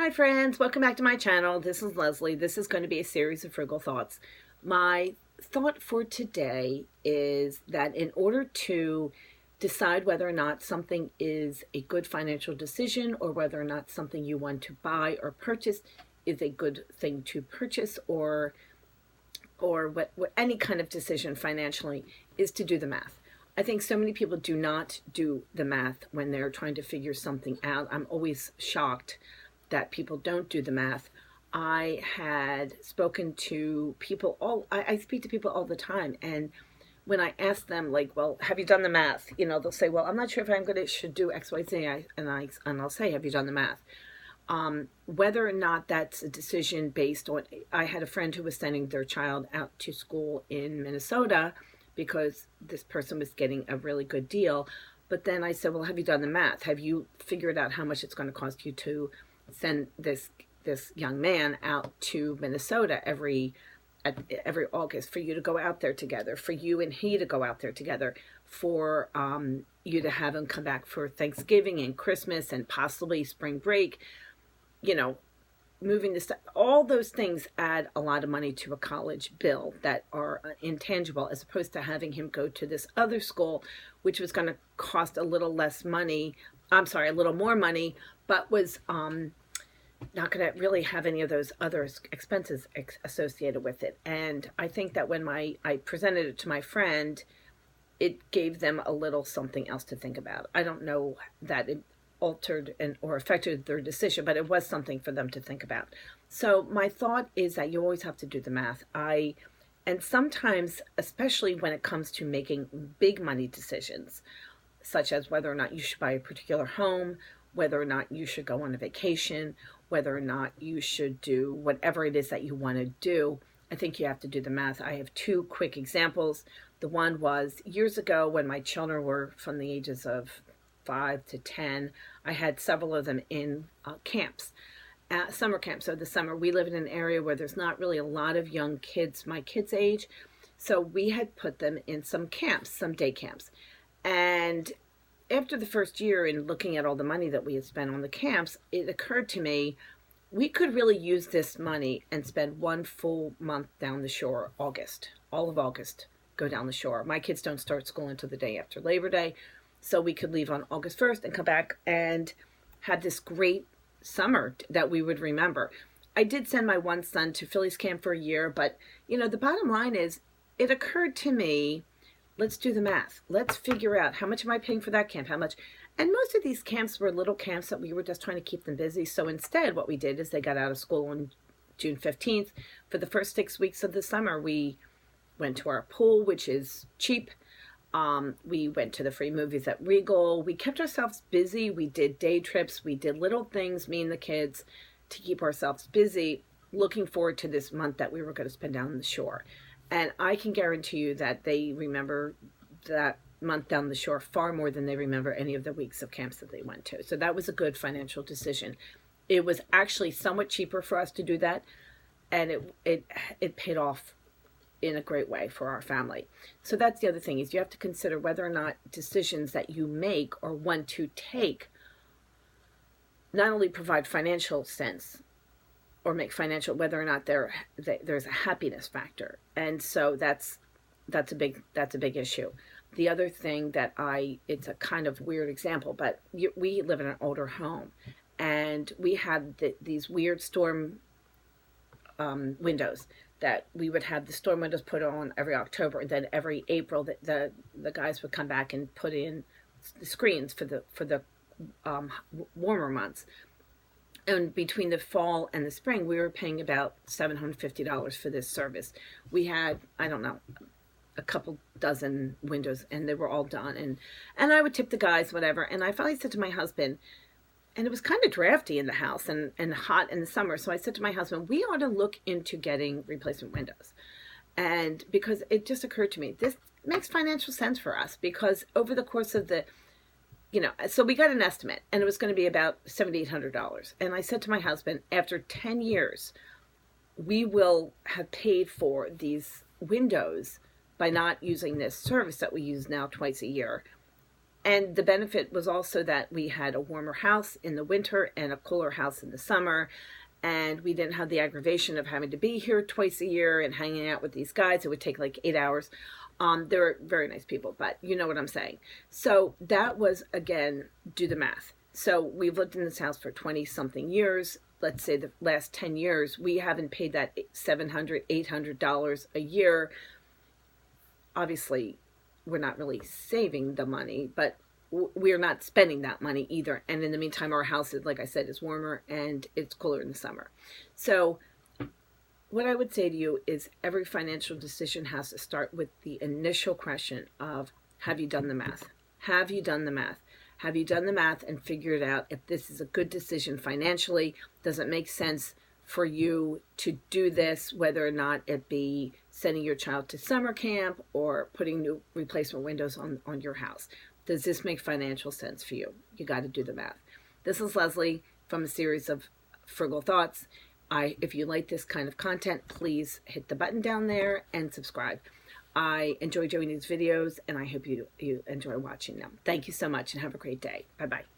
Hi friends, welcome back to my channel. This is Leslie. This is going to be a series of frugal thoughts. My thought for today is that in order to decide whether or not something is a good financial decision or whether or not something you want to buy or purchase is a good thing to purchase or what any kind of decision financially is to do the math. I think so many people do not do the math when they're trying to figure something out. I'm always shocked that people don't do the math. I had spoken to people I speak to people all the time, and when I ask them, like, well, have you done the math? They'll say, well, I'm not sure if should do X, Y, Z, and I'll say, have you done the math? Whether or not that's a decision based on, I had a friend who was sending their child out to school in Minnesota because this person was getting a really good deal. But then I said, well, have you done the math? Have you figured out how much it's going to cost you to send this young man out to Minnesota every August, for you to go out there together, for you and he to go out there together, for you to have him come back for Thanksgiving and Christmas and possibly spring break, moving this, all those things add a lot of money to a college bill that are intangible, as opposed to having him go to this other school, which was going to cost a little more money, but was not going to really have any of those other expenses associated with it. And I think that when I presented it to my friend, it gave them a little something else to think about. I don't know that it altered or affected their decision, but it was something for them to think about. So my thought is that you always have to do the math. And sometimes, especially when it comes to making big money decisions, such as whether or not you should buy a particular home, whether or not you should go on a vacation, whether or not you should do whatever it is that you want to do, I think you have to do the math. I have two quick examples. The one was years ago when my children were from the ages of 5 to 10. I had several of them in camps, summer camps. So the summer, we live in an area where there's not really a lot of young kids my kids' age. So we had put them in some camps, some day camps. And after the first year, in looking at all the money that we had spent on the camps, it occurred to me we could really use this money and spend one full month down the shore, August, all of August, go down the shore. My kids don't start school until the day after Labor Day, so we could leave on August 1st and come back and have this great summer that we would remember. I did send my one son to Phillies camp for a year, but, the bottom line is, it occurred to me, let's do the math. Let's figure out how much am I paying for that camp, how much. And most of these camps were little camps that we were just trying to keep them busy. So instead, what we did is they got out of school on June 15th. For the first 6 weeks of the summer, we went to our pool, which is cheap. We went to the free movies at Frugal. We kept ourselves busy. We did day trips. We did little things, me and the kids, to keep ourselves busy, looking forward to this month that we were going to spend down the shore. And I can guarantee you that they remember that month down the shore far more than they remember any of the weeks of camps that they went to. So that was a good financial decision. It was actually somewhat cheaper for us to do that, and it paid off in a great way for our family. So that's the other thing, is you have to consider whether or not decisions that you make or want to take not only provide financial sense, or make financial, whether or not there's a happiness factor. And so that's a big issue. The other thing that it's a kind of weird example, but we live in an older home, and we had these weird storm windows that we would have the storm windows put on every October, and then every April the guys would come back and put in the screens for the warmer months. And between the fall and the spring, we were paying about $750 for this service. We had, I don't know, a couple dozen windows, and they were all done. And I would tip the guys, whatever. And I finally said to my husband, and it was kind of drafty in the house and hot in the summer. So I said to my husband, we ought to look into getting replacement windows. And because it just occurred to me, this makes financial sense for us, because over the course of so we got an estimate, and it was going to be about $7,800. And I said to my husband, after 10 years, we will have paid for these windows by not using this service that we use now twice a year. And the benefit was also that we had a warmer house in the winter and a cooler house in the summer. And we didn't have the aggravation of having to be here twice a year and hanging out with these guys. It would take like 8 hours. They're very nice people, but you know what I'm saying. So that was, again, do the math. So we've lived in this house for 20 something years. Let's say the last 10 years, we haven't paid that $700, $800 a year. Obviously, we're not really saving the money, but we're not spending that money either. And in the meantime, our house is, like I said, is warmer and it's cooler in the summer. So what I would say to you is every financial decision has to start with the initial question of, have you done the math? Have you done the math? Have you done the math and figured out if this is a good decision financially? Does it make sense for you to do this, whether or not it be sending your child to summer camp or putting new replacement windows on your house? Does this make financial sense for you? You got to do the math. This is Leslie from a series of Frugal Thoughts. If you like this kind of content, please hit the button down there and subscribe. I enjoy doing these videos, and I hope you enjoy watching them. Thank you so much, and have a great day. Bye-bye.